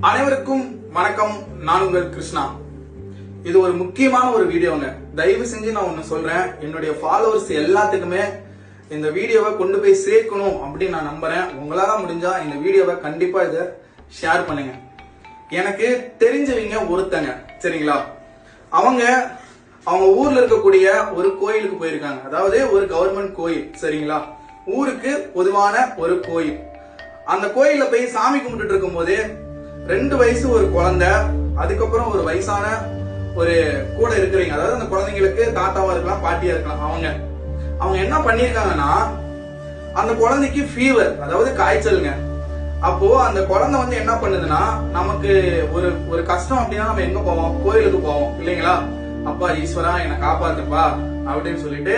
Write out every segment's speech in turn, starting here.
அனைவருக்கும் வணக்கம். நான் உங்கள் கிருஷ்ணா. இது ஒரு முக்கியமான ஒரு வீடியோங்க. தயவு செஞ்சு நான் ஒண்ணு சொல்றேன், என்னுடைய ஃபாலோவர்ஸ் எல்லாத்துக்குமே இந்த வீடியோவை கொண்டு போய் சேர்க்கணும் அப்படின்னு நான் நம்புறேன். உங்களால முடிஞ்சா இந்த வீடியோவை கண்டிப்பா இதை ஷேர் பண்ணுங்க. எனக்கு தெரிஞ்சவங்க ஒருத்தங்க, சரிங்களா, அவங்க ஊர்ல இருக்கக்கூடிய ஒரு கோயிலுக்கு போயிருக்காங்க. அதாவது ஒரு கவர்மெண்ட் கோயில், சரிங்களா, ஊருக்கு பொதுவான ஒரு கோயில். அந்த கோயில்ல போய் சாமி கும்பிட்டு இருக்கும் போது 2 வயசு ஒரு குழந்தை, அதுக்கப்புறம் ஒரு வயசான ஒரு கூட இருக்கிறீங்க, அதாவது அந்த குழந்தைங்களுக்கு தாத்தாவா இருக்கலாம், பாட்டியா இருக்கலாம். அவங்க என்ன பண்ணிருக்காங்கன்னா, அந்த குழந்தைக்கு ஃபீவர், அதாவது காய்ச்சலுங்க. அப்போ அந்த குழந்தை என்ன பண்ணுதுன்னா, நமக்கு ஒரு கஷ்டம் அப்படின்னா நம்ம எங்க போவோம்? கோயிலுக்கு போவோம் இல்லைங்களா? அப்பா ஈஸ்வரா என்னை காப்பாத்துப்பா அப்படின்னு சொல்லிட்டு,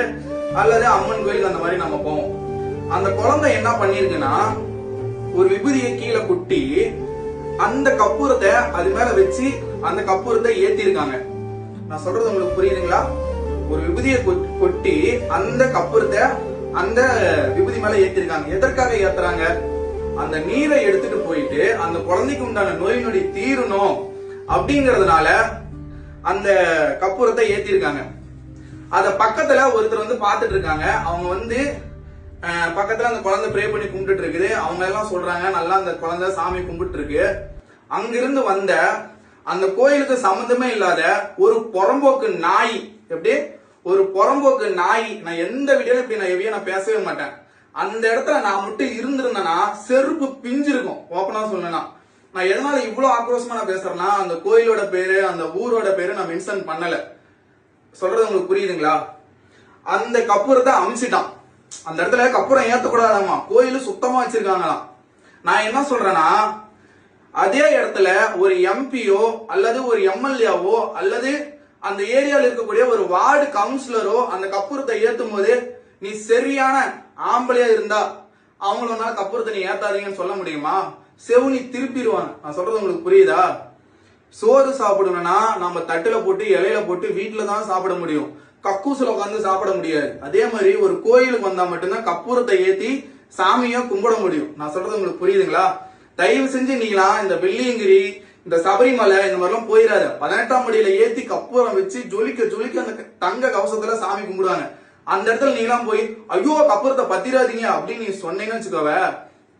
அல்லது அம்மன் கோயிலுக்கு அந்த மாதிரி நம்ம போவோம். அந்த குழந்தை என்ன பண்ணிருக்குன்னா, ஒரு விபூதியை கீழே குட்டி அந்த கற்பூரத்தை அது மேல வச்சு அந்த கற்பூரத்தை ஏத்தி இருக்காங்க. நான் சொல்றது உங்களுக்கு புரியுதுங்களா? ஒரு விபூதியை கொட்டி அந்த கற்பூரத்தை அந்த விபூதி மேல ஏத்திருக்காங்க. எதற்காக ஏத்துறாங்க? அந்த நீரை எடுத்துட்டு போயிட்டு அந்த குழந்தைக்கு உண்டான நோய் நொடி தீரணும் அப்படிங்கறதுனால அந்த கற்பூரத்தை ஏத்திருக்காங்க. அத பக்கத்துல ஒருத்தர் பாத்துட்டு இருக்காங்க. அவங்க பக்கத்துல அந்த குழந்தை ப்ரே பண்ணி கும்பிட்டு இருக்குது. அவங்க எல்லாம் சொல்றாங்க, நல்லா அந்த குழந்தை சாமி கும்பிட்டு இருக்கு. அங்கிருந்து வந்த அந்த கோயிலுக்கு சம்பந்தமே இல்லாத ஒரு புறம்போக்கு நாய், எப்படி ஒரு புறம்போக்கு நாய், நான் எந்த வீடியோல இப்படி நான் பேசவே மாட்டேன். அந்த இடத்துல நான் மட்டும் இருந்திருந்தேன்னா செருப்பு பிஞ்சிருக்கும். ஓப்பனா சொல்லணும்னா, நான் எதனால இவ்வளவு ஆக்ரோஷமா நான் பேசுறேன்னா, அந்த கோயிலோட பேரு அந்த ஊரோட பேரு நான் மென்ஷன் பண்ணல. சொல்றது உங்களுக்கு புரியுதுங்களா? அந்த கற்பூரத்தை அமிச்சிட்டான். அந்த இடத்துல கற்பூரம் ஏத்தக்கூடாதாமா, கோயிலு சுத்தமா வச்சிருக்காங்களாம். நான் என்ன சொல்றேன்னா, அதே இடத்துல ஒரு எம்பியோ அல்லது ஒரு எம்எல்ஏவோ அல்லது அந்த ஏரியாவில் இருக்கக்கூடிய ஒரு வார்டு கவுன்சிலரோ அந்த கற்பூரத்தை ஏத்தும் போது, நீ சரியான ஆம்பளையா இருந்தா அவங்களோட கற்பூரத்தை நீ ஏத்தாதீங்கன்னு சொல்ல முடியுமா? செவுனி திருப்பிடுவாங்க. நான் சொல்றது உங்களுக்கு புரியுதா? சோறு சாப்பிடணும்னா நம்ம தட்டுல போட்டு இலையில போட்டு வீட்டுல தான் சாப்பிட முடியும், கக்கூசுல உட்காந்து சாப்பிட முடியாது. அதே மாதிரி ஒரு கோயிலுக்கு வந்தா மட்டும்தான் கற்பூரத்தை ஏத்தி சாமியா கும்பிட முடியும். நான் சொல்றது உங்களுக்கு புரியுதுங்களா? தயவு செஞ்சு நீங்களாம் இந்த வெள்ளியங்கிரி, இந்த சபரிமலை இந்த மாதிரிலாம் போயிடாத. 18ஆம் படியில ஏத்தி கற்பூரம் வச்சு ஜொலிக்க அந்த தங்க கவசத்துல சாமி கும்பிடுவாங்க. அந்த இடத்துல நீங்களாம் போய் ஐயோ கற்பூரத்தை பத்திராதீங்க அப்படின்னு நீ சொன்னீங்கன்னு வச்சுக்கோவ,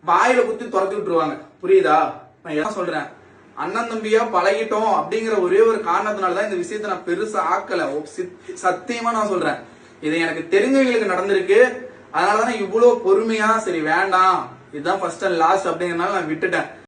வாயில குத்தி துரத்தி விட்டுருவாங்க. புரியுதா? நான் என்ன சொல்றேன், அண்ணன் தம்பியா பழகிட்டோம் அப்படிங்கிற ஒரே ஒரு காரணத்தினாலதான் இந்த விஷயத்த நான் பெருசா ஆக்கல. சத்தியமா நான் சொல்றேன், இது எனக்கு தெரிஞ்சவங்களுக்கு நடந்திருக்கு. அதனாலதான் இவ்வளவு பொறுமையா சரி வேண்டாம், இதுதான் ஃபர்ஸ்ட் அண்ட் லாஸ்ட் அப்படிங்கறதுனால நான் விட்டுட்டேன்.